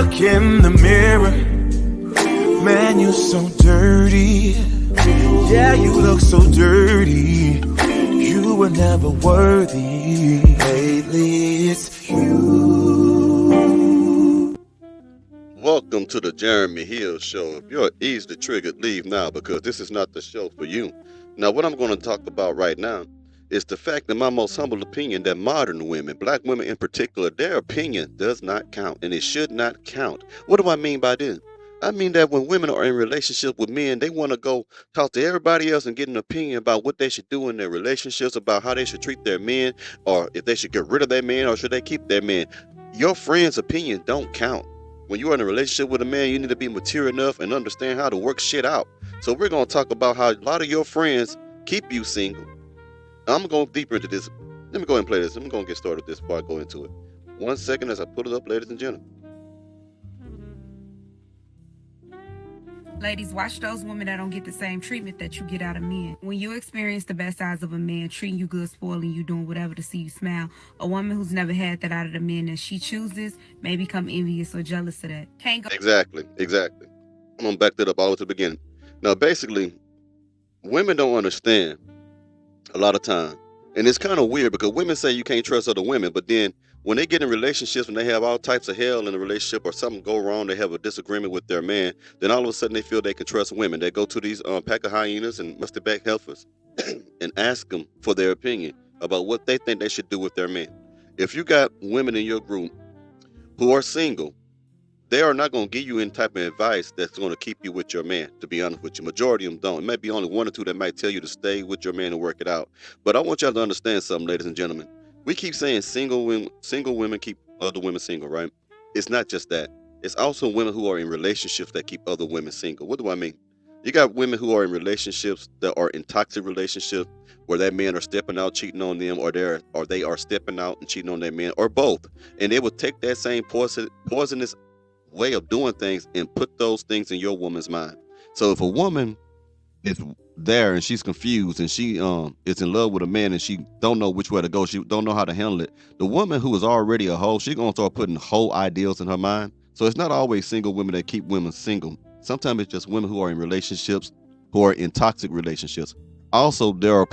look in the mirror, man, you're so dirty. Yeah, you look so dirty. You were never worthy. Lately, it's you. Welcome to the Jeremy Hill Show. If you're easily triggered, leave now because this is not the show for you. Now, what I'm going to talk about right now is the fact, in my most humble opinion, that modern women, black women in particular, their opinion does not count, and it should not count. What do I mean by this? I mean that when women are in relationship with men, they want to go talk to everybody else and get an opinion about what they should do in their relationships, about how they should treat their men, or if they should get rid of their man, or should they keep their man. Your friend's opinion don't count. When you're in a relationship with a man, you need to be mature enough and understand how to work shit out. So we're going to talk about how a lot of your friends keep you single. I'm going to go deeper into this. Let me go ahead and play this. I'm going to get started with this before I go into it. 1 second as I put it up, ladies and gentlemen. Ladies, watch those women that don't get the same treatment that you get out of men. When you experience the best sides of a man, treating you good, spoiling you, doing whatever to see you smile, a woman who's never had that out of the men that she chooses may become envious or jealous of that. Can't go. Exactly. I'm going to back that up all the way to the beginning. Now, basically, women don't understand a lot of time. And it's kind of weird because women say you can't trust other women, but then when they get in relationships and they have all types of hell in the relationship or something go wrong, they have a disagreement with their man, then all of a sudden they feel they can trust women. They go to these pack of hyenas and musty back heifers and ask them for their opinion about what they think they should do with their man. If you got women in your group who are single, they are not going to give you any type of advice that's going to keep you with your man, to be honest with you. Majority of them don't. It may be only one or two that might tell you to stay with your man and work it out. But I want y'all to understand something, ladies and gentlemen. We keep saying single women keep other women single, right? It's not just that. It's also women who are in relationships that keep other women single. What do I mean? You got women who are in relationships that are in toxic relationships where their men are stepping out cheating on them, or they are stepping out and cheating on their men, or both. And they will take that same poisonous way of doing things and put those things in your woman's mind. So if a woman is there and she's confused and she is in love with a man and she don't know which way to go, she don't know how to handle it, the woman who is already a hoe, she's gonna start putting whole ideals in her mind. So it's not always single women that keep women single. Sometimes it's just women who are in relationships, who are in toxic relationships. Also, there are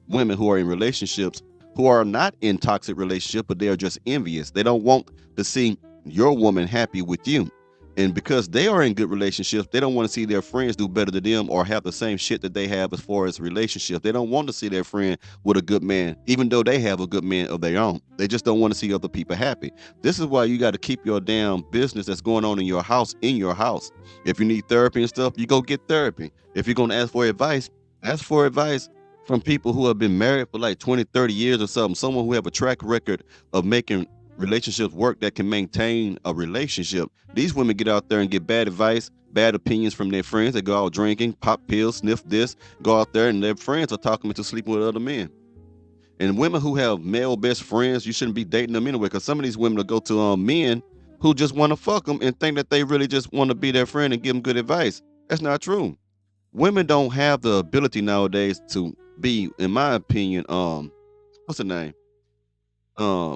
women who are in relationships who are not in toxic relationships, but they are just envious. They don't want to see your woman happy with you. And because they are in good relationships, they don't want to see their friends do better than them or have the same shit that they have as far as relationships. They don't want to see their friend with a good man, even though they have a good man of their own. They just don't want to see other people happy. This is why you got to keep your damn business that's going on in your house. If you need therapy and stuff, you go get therapy. If you're going to ask for advice from people who have been married for like 20, 30 years or something, someone who have a track record of making relationships work, that can maintain a relationship. These women get out there and get bad advice, bad opinions from their friends. They go out drinking, pop pills, sniff this, go out there and their friends are talking into sleeping with other men. And women who have male best friends, you shouldn't be dating them anyway, because some of these women will go to men who just want to fuck them and think that they really just want to be their friend and give them good advice. That's not true. Women don't have the ability nowadays to be, in my opinion, what's the name?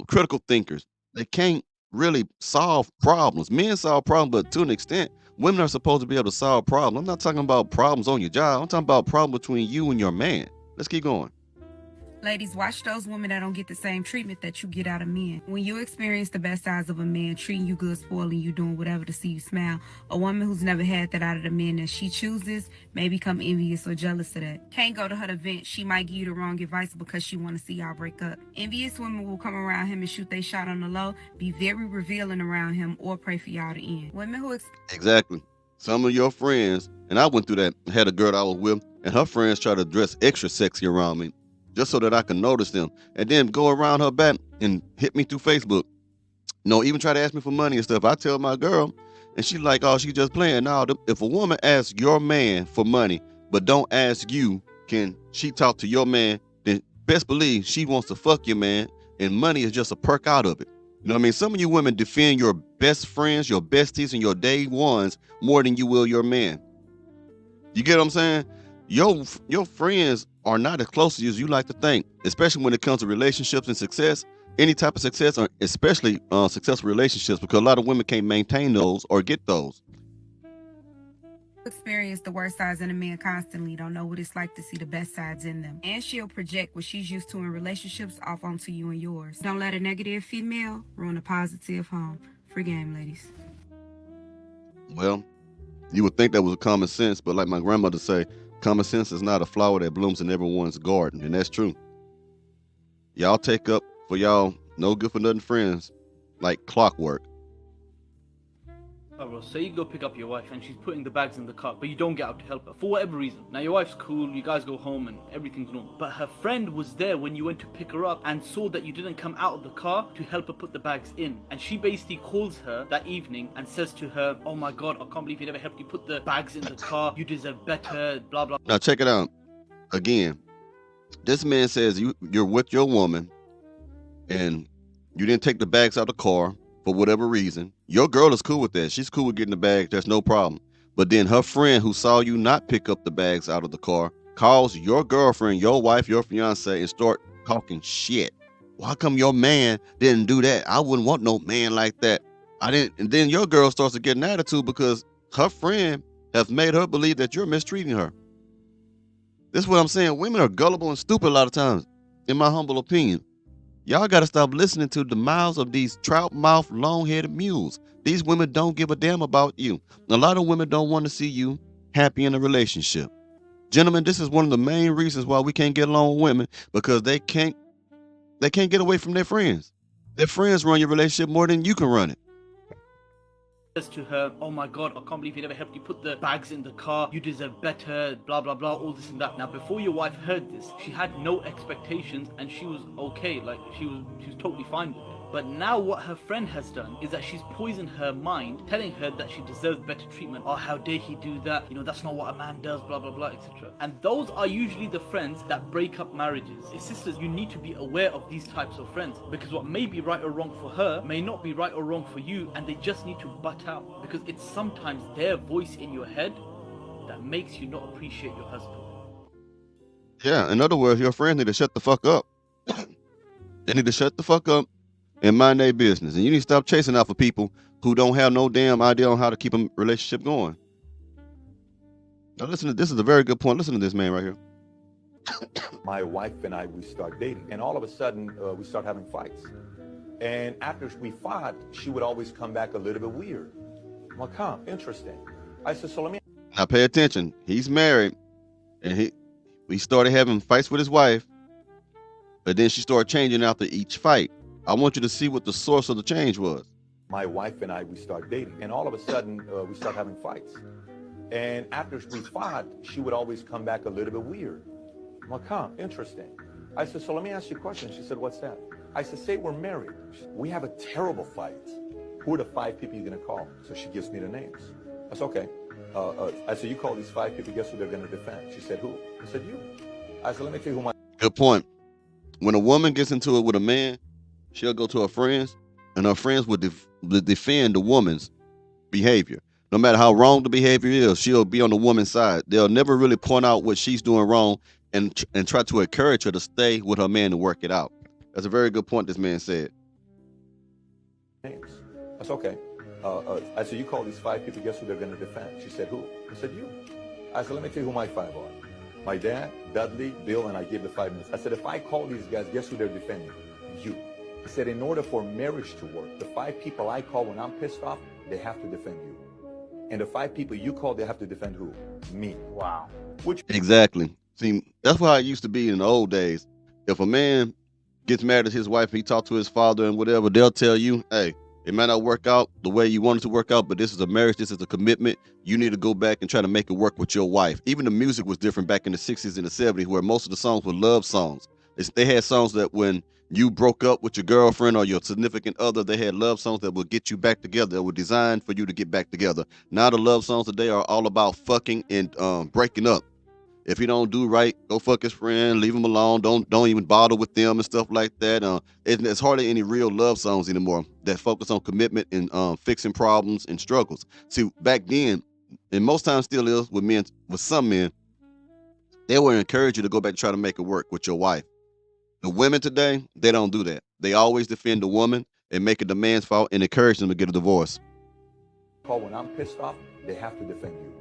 Critical thinkers. They can't really solve problems. Men solve problems, but to an extent, women are supposed to be able to solve problems. I'm not talking about problems on your job. I'm talking about problems between you and your man. Let's keep going. Ladies, watch those women that don't get the same treatment that you get out of men. When you experience the best sides of a man, treating you good, spoiling you, doing whatever to see you smile, a woman who's never had that out of the men that she chooses may become envious or jealous of that. Can't go to her event. She might give you the wrong advice because she want to see y'all break up. Envious women will come around him and shoot they shot on the low, be very revealing around him, or pray for y'all to end. Women who Exactly. Some of your friends, and I went through that, had a girl I was with, and her friends try to dress extra sexy around me, just so that I can notice them, and then go around her back and hit me through Facebook. No, even try to ask me for money and stuff. I tell my girl, and she like, oh, she just playing. Now, if a woman asks your man for money, but don't ask you, can she talk to your man, then best believe she wants to fuck your man, and money is just a perk out of it. You know what I mean? Some of you women defend your best friends, your besties, and your day ones more than you will your man. You get what I'm saying? Your friends are not as close to you as you like to think, especially when it comes to relationships and success. any type of success, or especially successful relationships, because a lot of women can't maintain those or get those. Experience the worst sides in a man constantly, don't know what it's like to see the best sides in them. And she'll project what she's used to in relationships off onto you and yours. Don't let a negative female ruin a positive home. Free game, ladies. Well, you would think that was a common sense, but like my grandmother say, common sense is not a flower that blooms in everyone's garden, and that's true. Y'all take up for y'all no good for nothing friends like clockwork. Oh, bro, say you go pick up your wife and she's putting the bags in the car, but you don't get out to help her for whatever reason. Now your wife's cool, you guys go home and everything's normal. But her friend was there when you went to pick her up and saw that you didn't come out of the car to help her put the bags in. And she basically calls her that evening and says to her, "Oh my God, I can't believe you never helped you put the bags in the car. You deserve better, blah, blah." Now check it out. Again, this man says you're with your woman and you didn't take the bags out of the car for whatever reason. Your girl is cool with that. She's cool with getting the bags. There's no problem. But then her friend who saw you not pick up the bags out of the car calls your girlfriend, your wife, your fiance, and start talking shit. Well, how come your man didn't do that? I wouldn't want no man like that. I didn't. And then your girl starts to get an attitude because her friend has made her believe that you're mistreating her. This is what I'm saying. Women are gullible and stupid a lot of times, in my humble opinion. Y'all got to stop listening to the mouths of these trout-mouthed, long-headed mules. These women don't give a damn about you. A lot of women don't want to see you happy in a relationship. Gentlemen, this is one of the main reasons why we can't get along with women, because they can't get away from their friends. Their friends run your relationship more than you can run it. Says to her, "Oh my God, I can't believe you never helped you put the bags in the car. You deserve better, blah, blah, blah," all this and that. Now, before your wife heard this, she had no expectations and she was okay. Like, she was totally fine with it. But now what her friend has done is that she's poisoned her mind, telling her that she deserves better treatment. "Oh, how dare he do that? You know, that's not what a man does, blah, blah, blah," etc. And those are usually the friends that break up marriages. Sisters, you need to be aware of these types of friends, because what may be right or wrong for her may not be right or wrong for you, and they just need to butt out, because it's sometimes their voice in your head that makes you not appreciate your husband. Yeah, in other words, your friends need to shut the fuck up. They need to shut the fuck up and mind their business. And you need to stop chasing out for people who don't have no damn idea on how to keep a relationship going. Now listen to this. Is a very good point. Listen to this man right here. My wife and I, we start dating, and all of a sudden we start having fights. And after we fought, she would always come back a little bit weird. I'm like, huh, interesting. I said, so let me. Now pay attention. He's married, and he started having fights with his wife, but then she started changing after each fight. I want you to see what the source of the change was. My wife and I, we start dating, and all of a sudden we start having fights. And after we fought, she would always come back a little bit weird. I'm like, huh, interesting. I said, so let me ask you a question. She said, what's that? I said, say we're married. We have a terrible fight. Who are the 5 people you're going to call? So she gives me the names. I said, okay. I said, you call these 5 people, guess who they're going to defend? She said, who? I said, you. I said, let me tell you who my... Good point. When a woman gets into it with a man, she'll go to her friends, and her friends will defend the woman's behavior. No matter how wrong the behavior is, she'll be on the woman's side. They'll never really point out what she's doing wrong and try to encourage her to stay with her man to work it out. That's a very good point this man said. Names. I said, okay. I said, you call these 5 people, guess who they're going to defend? She said, who? I said, you. I said, let me tell you who my 5 are. My dad, Dudley, Bill, and I gave the 5 minutes. I said, if I call these guys, guess who they're defending? You. I said, in order for marriage to work, the 5 people I call when I'm pissed off, they have to defend you. And the 5 people you call, they have to defend who? Me. Wow. Which... Exactly. See, that's how it used to be in the old days. If a man gets married to his wife, he talks to his father and whatever, they'll tell you, hey, it might not work out the way you want it to work out, but this is a marriage, this is a commitment. You need to go back and try to make it work with your wife. Even the music was different back in the 60s and the 70s, where most of the songs were love songs. They had songs that when you broke up with your girlfriend or your significant other, they had love songs that would get you back together, that were designed for you to get back together. Now the love songs today are all about fucking and breaking up. If he don't do right, go fuck his friend, leave him alone, don't even bother with them and stuff like that. It's hardly any real love songs anymore that focus on commitment and fixing problems and struggles. See, back then, and most times still is with some men, they will encourage you to go back and try to make it work with your wife. The women today, they don't do that. They always defend the woman and make it the man's fault and encourage them to get a divorce. Call when I'm pissed off, they have to defend you.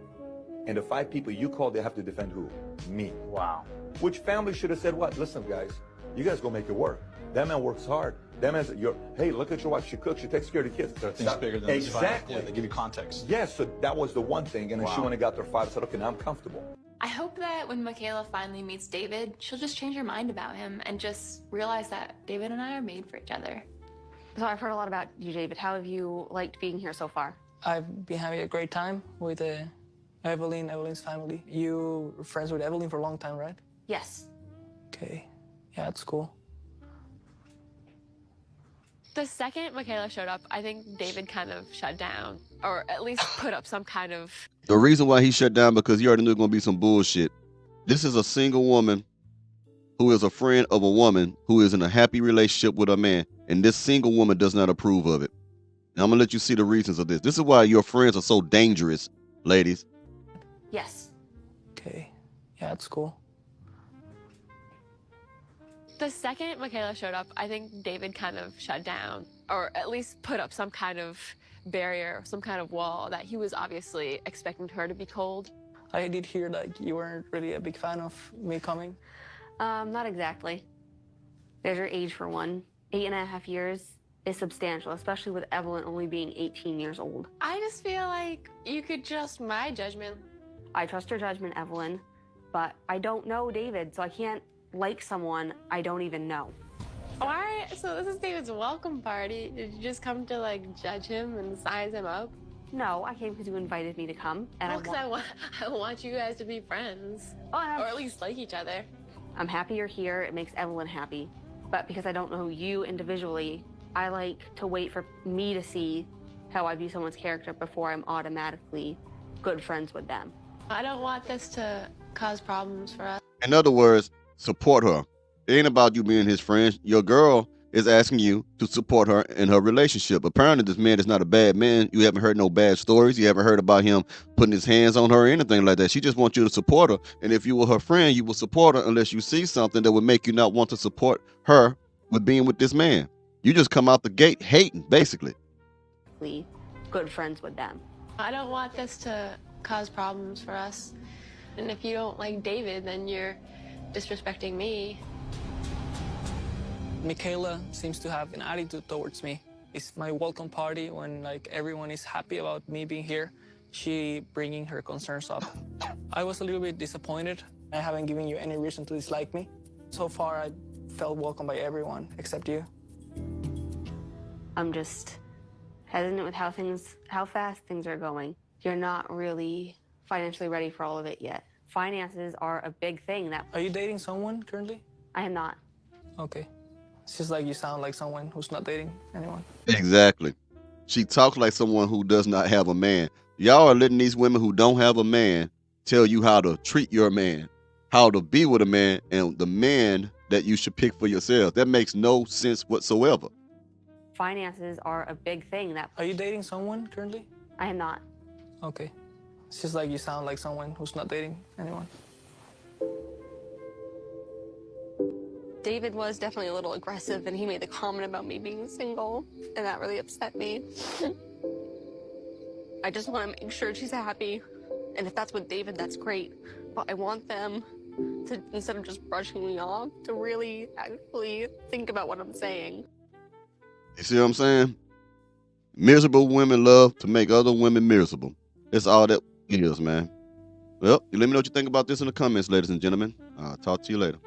And the 5 people you call, they have to defend who? Me. Wow. Which family should have said what? Listen, guys, you guys go make it work. That man works hard. That man's hey, look at your wife. She cooks. She takes care of the kids. There are things bigger than this. Exactly. Yeah, they give you context. Yes, so that was the one thing. And then she Wow. went and got their 5 and said, okay, now I'm comfortable. I hope that when Michaela finally meets David, she'll just change her mind about him and just realize that David and I are made for each other. So I've heard a lot about you, David. How have you liked being here so far? I've been having a great time with Evelyn's family. You were friends with Evelyn for a long time, right? Yes. Okay. Yeah, that's cool. The second Michaela showed up, I think David kind of shut down, or at least put up some kind of... The reason why he shut down because he already knew it was going to be some bullshit. This is a single woman who is a friend of a woman who is in a happy relationship with a man, and this single woman does not approve of it. Now, I'm going to let you see the reasons of this. This is why your friends are so dangerous, ladies. Yes. Okay. Yeah, that's cool. The second Michaela showed up, I think David kind of shut down, or at least put up some kind of barrier, some kind of wall that he was obviously expecting her to be cold. I did hear that you weren't really a big fan of me coming. Not exactly. There's your age for one. 8.5 years is substantial, especially with Evelyn only being 18 years old. I just feel like you could trust my judgment. I trust your judgment, Evelyn, but I don't know David, so I can't like someone I don't even know. Why? So this is David's welcome party. Did you just come to like judge him and size him up? No, I came because you invited me to come, and Well, 'cause I want you guys to be friends, or at least like each other. I'm happy you're here. It makes Evelyn happy. But because I don't know you individually, I like to wait for me to see how I view someone's character before I'm automatically good friends with them. I don't want this to cause problems for us. In other words, support her. It ain't about you being his friend. Your girl is asking you to support her in her relationship. Apparently, this man is not a bad man. You haven't heard no bad stories. You haven't heard about him putting his hands on her or anything like that. She just wants you to support her. And if you were her friend, you will support her unless you see something that would make you not want to support her with being with this man. You just come out the gate hating, basically. Good friends with them. I don't want this to cause problems for us. And if you don't like David, then you're disrespecting me. Michaela seems to have an attitude towards me. It's my welcome party when like everyone is happy about me being here. She bringing her concerns up. I was a little bit disappointed. I haven't given you any reason to dislike me. So far, I felt welcome by everyone except you. I'm just hesitant with how fast things are going. You're not really financially ready for all of it yet. Finances are a big thing that... Are you dating someone currently? I am not. Okay. It's just like you sound like someone who's not dating anyone. Exactly. She talks like someone who does not have a man. Y'all are letting these women who don't have a man tell you how to treat your man, how to be with a man, and the man that you should pick for yourself. That makes no sense whatsoever. Finances are a big thing that... Are you dating someone currently? I am not. Okay. It's just like you sound like someone who's not dating anyone. David was definitely a little aggressive, and he made the comment about me being single, and that really upset me. I just want to make sure she's happy, and if that's with David, that's great. But I want them to, instead of just brushing me off, to really actually think about what I'm saying. You see what I'm saying? Miserable women love to make other women miserable. That's all that is, man. Well, you let me know what you think about this in the comments, ladies and gentlemen. I'll talk to you later.